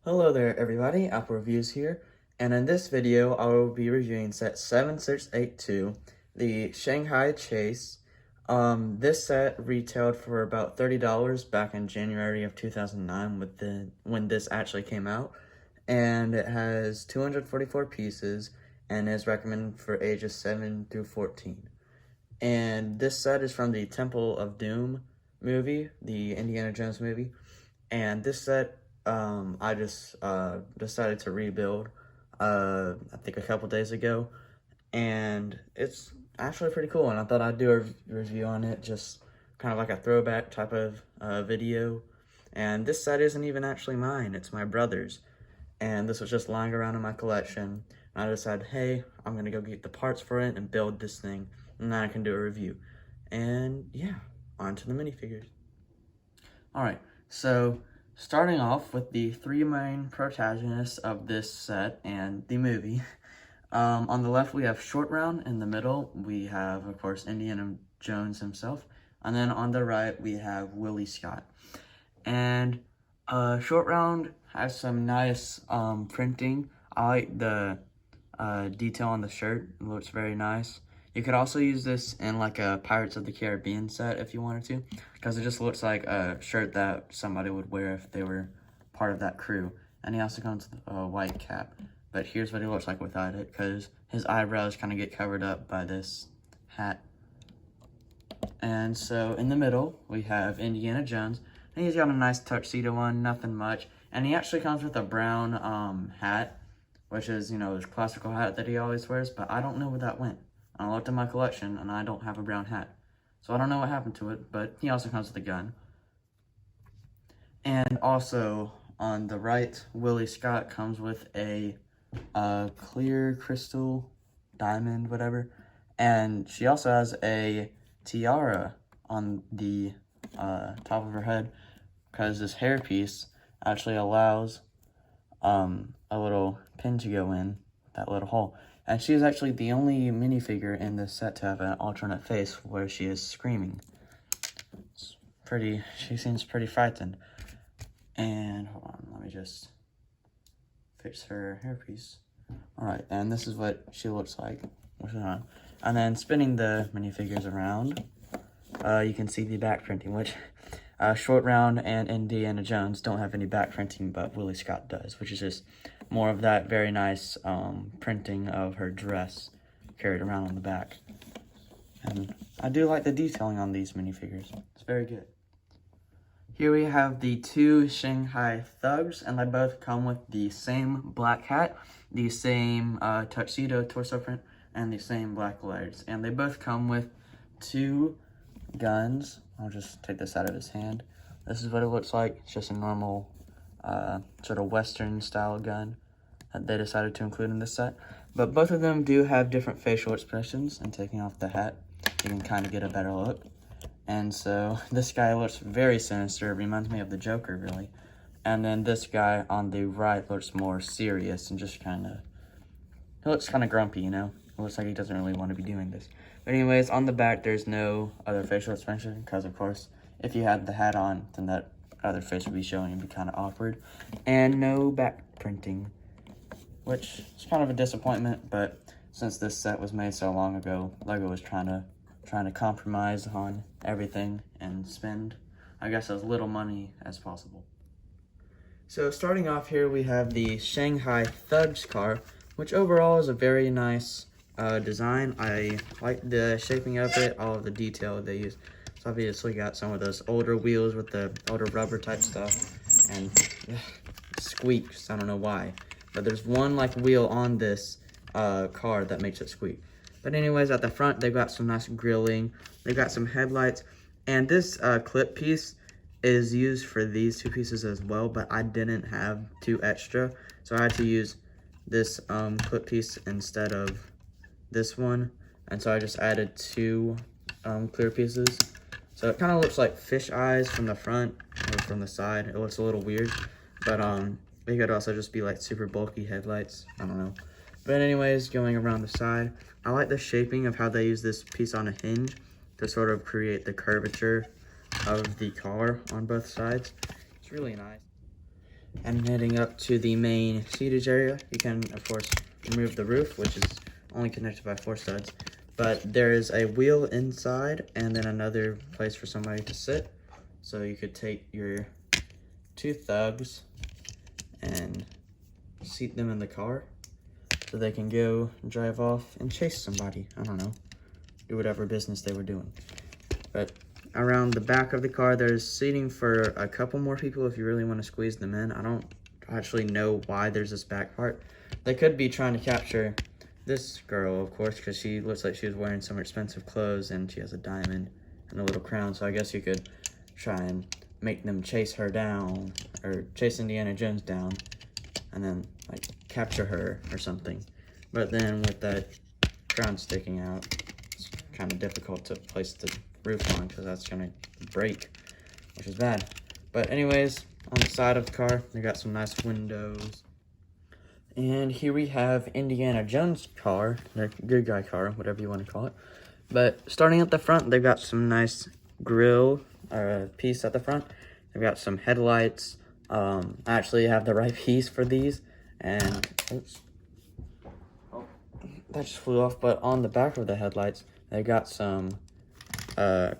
Hello there everybody, Apple Reviews here, and in this video I will be reviewing set 7682, the Shanghai Chase. This set retailed for about $30 back in January of 2009 when this actually came out, and it has 244 pieces and is recommended for ages 7 through 14. And this set is from the Temple of Doom movie, the Indiana Jones movie, and this set I just decided to rebuild, I think a couple days ago, and it's actually pretty cool, and I thought I'd do a review on it, just kind of like a throwback type of video. And this set isn't even actually mine, it's my brother's, and this was just lying around in my collection, and I decided, hey, I'm gonna go get the parts for it and build this thing, and then I can do a review. And yeah, on to the minifigures. Alright, so starting off with the three main protagonists of this set and the movie. On the left we have Short Round, in the middle we have, of course, Indiana Jones himself, and then on the right we have Willie Scott. And Short Round has some nice printing. I like the detail on the shirt, it looks very nice. You could also use this in like a Pirates of the Caribbean set if you wanted to, because it just looks like a shirt that somebody would wear if they were part of that crew. And he also comes with a white cap, but here's what he looks like without it, because his eyebrows kind of get covered up by this hat. And so in the middle, we have Indiana Jones, and he's got a nice tuxedo on, nothing much. And he actually comes with a brown hat, which is, you know, his classical hat that he always wears, but I don't know where that went. I looked in my collection, and I don't have a brown hat. So I don't know what happened to it, but he also comes with a gun. And also, on the right, Willie Scott comes with a clear crystal diamond, whatever. And she also has a tiara on the top of her head, because this hairpiece actually allows a little pin to go in that little hole. And she is actually the only minifigure in this set to have an alternate face where she is screaming. She seems pretty frightened. And hold on, let me just fix her hairpiece. Alright, and this is what she looks like. And then spinning the minifigures around, you can see the back printing, which Short Round and Indiana Jones don't have any back printing, but Willie Scott does, which is just more of that very nice printing of her dress carried around on the back. And I do like the detailing on these minifigures. It's very good. Here we have the two Shanghai thugs, and they both come with the same black hat, the same tuxedo torso print, and the same black legs. And they both come with two guns. I'll just take this out of his hand. This is what it looks like. It's just a normal sort of Western style gun that they decided to include in this set. But both of them do have different facial expressions, and taking off the hat, you can kind of get a better look. And so this guy looks very sinister. It reminds me of the Joker, really. And then this guy on the right looks more serious and just kind of, he looks kind of grumpy, you know? It looks like he doesn't really want to be doing this. But anyways, on the back, there's no other facial expression, because of course, if you had the hat on, then that other face would be showing and be kind of awkward. And no back printing, which is kind of a disappointment, but since this set was made so long ago, LEGO was trying to compromise on everything and spend, I guess, as little money as possible. So starting off here, we have the Shanghai Thugs car, which overall is a very nice design. I like the shaping of it, all of the detail they use. It's obviously got some of those older wheels with the older rubber type stuff, and squeaks, I don't know why. But there's one like wheel on this car that makes it squeak. But anyways, at the front, they've got some nice grilling. They've got some headlights. And this clip piece is used for these two pieces as well, but I didn't have two extra. So I had to use this clip piece instead of this one. And so I just added two clear pieces. So it kind of looks like fish eyes from the front or from the side. It looks a little weird, but it could also just be like super bulky headlights. I don't know. But anyways, going around the side, I like the shaping of how they use this piece on a hinge to sort of create the curvature of the car on both sides. It's really nice. And heading up to the main seatage area, you can, of course, remove the roof, which is only connected by 4 studs. But there is a wheel inside and then another place for somebody to sit. So you could take your 2 thugs and seat them in the car so they can go drive off and chase somebody. I don't know, do whatever business they were doing. But around the back of the car, there's seating for a couple more people if you really want to squeeze them in. I don't actually know why there's this back part. They could be trying to capture this girl, of course, because she looks like she was wearing some expensive clothes and she has a diamond and a little crown. So I guess you could try and make them chase her down, or chase Indiana Jones down, and then like capture her or something. But then with that crown sticking out, it's kind of difficult to place the roof on because that's gonna break, which is bad. But anyways, on the side of the car, they got some nice windows. And here we have Indiana Jones' car, their good guy car, whatever you want to call it. But starting at the front, they've got some nice grill piece at the front. They've got some headlights. I actually have the right piece for these. And, oops. Oh, that just flew off. But on the back of the headlights, they got some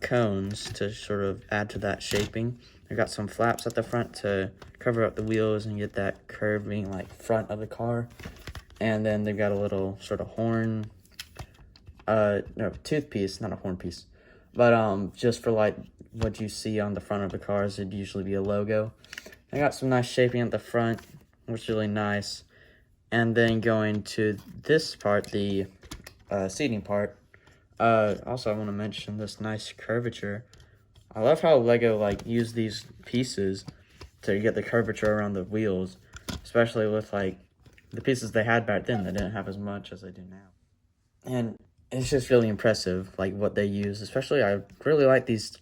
cones to sort of add to that shaping. They got some flaps at the front to cover up the wheels and get that curving like front of the car. And then they've got a little sort of horn, no, tooth piece, not a horn piece, but just for like what you see on the front of the cars, it'd usually be a logo. I got some nice shaping at the front, which is really nice. And then going to this part, the seating part. Also, I want to mention this nice curvature. I love how Lego like used these pieces to get the curvature around the wheels, especially with like the pieces they had back then. They didn't have as much as they do now, and it's just really impressive like what they use. Especially, I really like these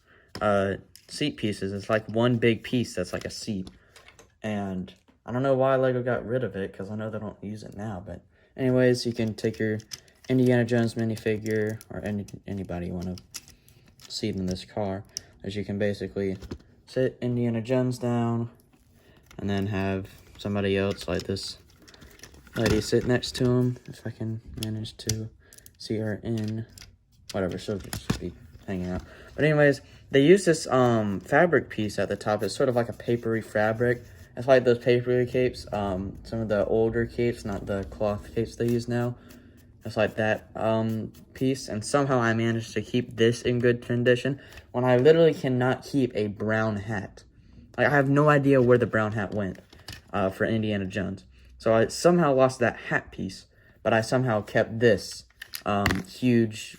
seat pieces. It's like one big piece that's like a seat, and I don't know why Lego got rid of it because I know they don't use it now. But anyways, you can take your Indiana Jones minifigure or anybody you want to seat in this car, as you can basically sit Indiana Jones down and then have somebody else like this lady sit next to him, if I can manage to see her in, whatever, she'll just be hanging out. But anyways, they use this fabric piece at the top. It's sort of like a papery fabric. It's like those papery capes, some of the older capes, not the cloth capes they use now. It's like that piece, and somehow I managed to keep this in good condition when I literally cannot keep a brown hat. Like, I have no idea where the brown hat went for Indiana Jones. So I somehow lost that hat piece, but I somehow kept this huge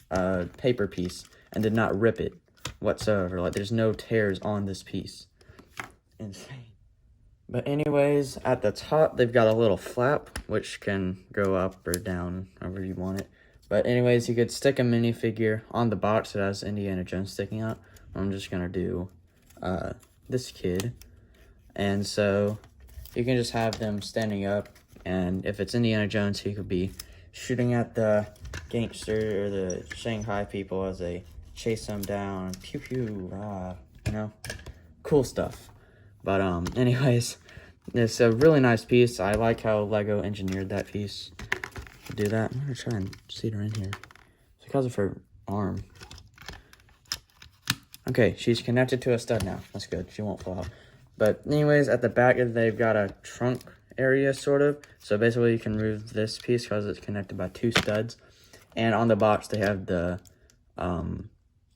paper piece and did not rip it whatsoever. Like, there's no tears on this piece. Insane. But anyways, at the top, they've got a little flap, which can go up or down, however you want it. But anyways, you could stick a minifigure on the box that has Indiana Jones sticking out. I'm just going to do this kid. And so you can just have them standing up. And if it's Indiana Jones, he could be shooting at the gangster or the Shanghai people as they chase them down. Pew pew, you know, cool stuff. But anyways, it's a really nice piece. I like how Lego engineered that piece to do that. I'm gonna try and seat her in here. It's because of her arm. Okay, she's connected to a stud now. That's good. She won't fall out. But anyways, at the back, they've got a trunk area, sort of. So basically, you can remove this piece because it's connected by 2 studs. And on the box, they have the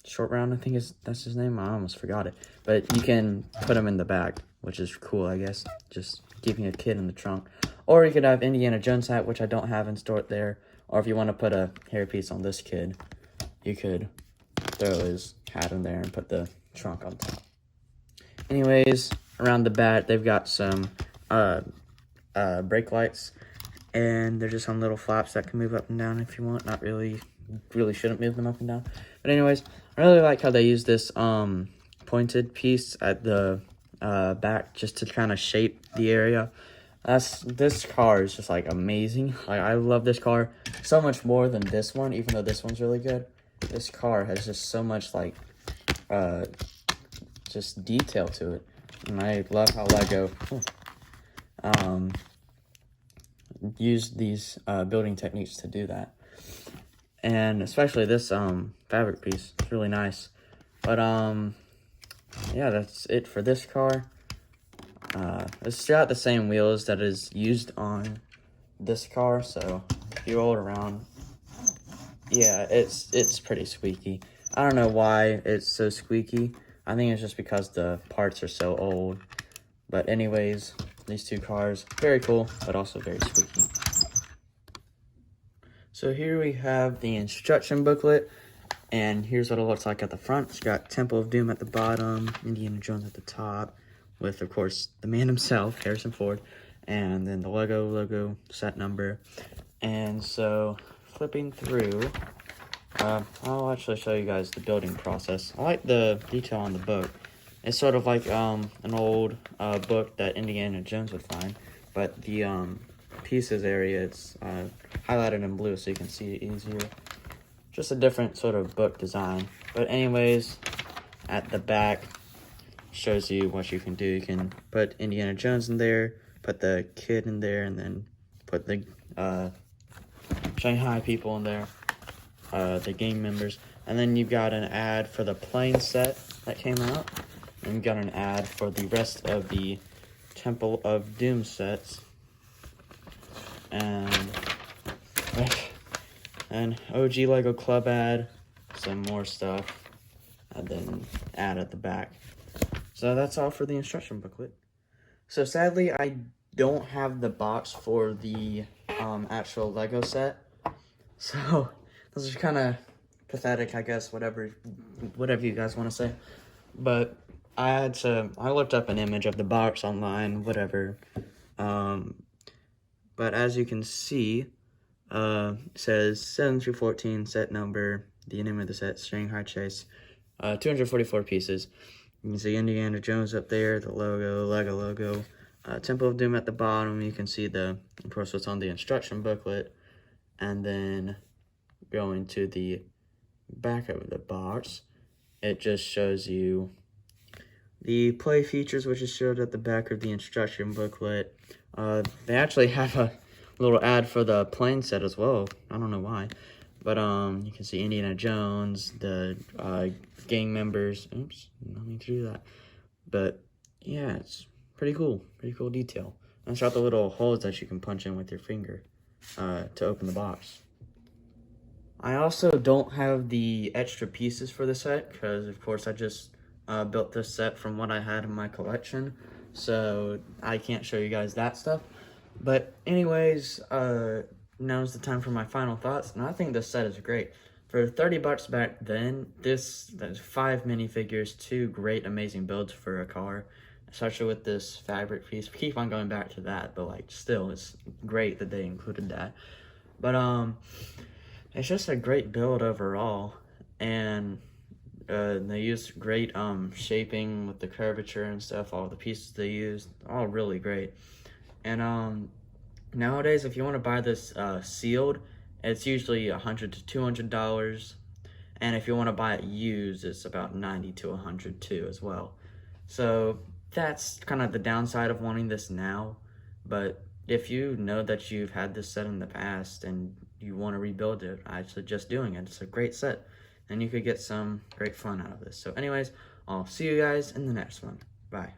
short round, I think that's his name. I almost forgot it. But you can put him in the back, which is cool, I guess. Just keeping a kid in the trunk. Or you could have Indiana Jones hat, which I don't have in store there. Or if you want to put a hairpiece on this kid, you could throw his hat in there and put the trunk on top. Anyways, around the back, they've got some brake lights. And they're just on little flaps that can move up and down if you want. Not really, really shouldn't move them up and down. But anyways, I really like how they use this pointed piece at the back just to kind of shape the area. This car is just like amazing. Like, I love this car so much more than this one, even though this one's really good. This car has just so much like just detail to it, and I love how Lego use these building techniques to do that. And especially this fabric piece, it's really nice. But yeah, that's it for this car. It's got the same wheels that is used on this car, so if you roll it around, yeah, it's pretty squeaky. I don't know why it's so squeaky. I think it's just because the parts are so old. But anyways, these two cars, very cool, but also very squeaky. So here we have the instruction booklet, and here's what it looks like at the front. It's got Temple of Doom at the bottom, Indiana Jones at the top, with, of course, the man himself, Harrison Ford, and then the logo, set number. And so, flipping through, I'll actually show you guys the building process. I like the detail on the book. It's sort of like an old book that Indiana Jones would find, but the pieces area, it's highlighted in blue so you can see it easier. Just a different sort of book design. But anyways, at the back, shows you what you can do. You can put Indiana Jones in there, put the kid in there, and then put the Shanghai people in there, the gang members. And then you've got an ad for the plane set that came out. And you've got an ad for the rest of the Temple of Doom sets. And an OG Lego Club ad, some more stuff, and then ad at the back. So that's all for the instruction booklet. So sadly, I don't have the box for the actual Lego set. So this is kind of pathetic, I guess, whatever you guys want to say. But I looked up an image of the box online, whatever. But as you can see, it says 7 through 14 set number, the name of the set, Shanghai Chase, 244 pieces. You can see Indiana Jones up there, the logo, Lego logo, Temple of Doom at the bottom. You can see of course, what's on the instruction booklet. And then going to the back of the box, it just shows you the play features, which is showed at the back of the instruction booklet. They actually have a little ad for the plane set as well. I don't know why. But you can see Indiana Jones, the gang members. Oops, not mean to do that. But yeah, it's pretty cool. Pretty cool detail. And it's got the little holes that you can punch in with your finger to open the box. I also don't have the extra pieces for the set because, of course, I just built this set from what I had in my collection. So I can't show you guys that stuff. But anyways, now's the time for my final thoughts. And I think this set is great. For 30 bucks back then, there's 5 minifigures, 2 great, amazing builds for a car. Especially with this fabric piece. We keep on going back to that, but like still, it's great that they included that. But it's just a great build overall. And they used great shaping with the curvature and stuff. All the pieces they used, all really great. And nowadays, if you want to buy this sealed, it's usually $100 to $200. And if you want to buy it used, it's about $90 to $100 too as well. So that's kind of the downside of wanting this now. But if you know that you've had this set in the past and you want to rebuild it, I suggest doing it. It's a great set. And you could get some great fun out of this. So anyways, I'll see you guys in the next one. Bye.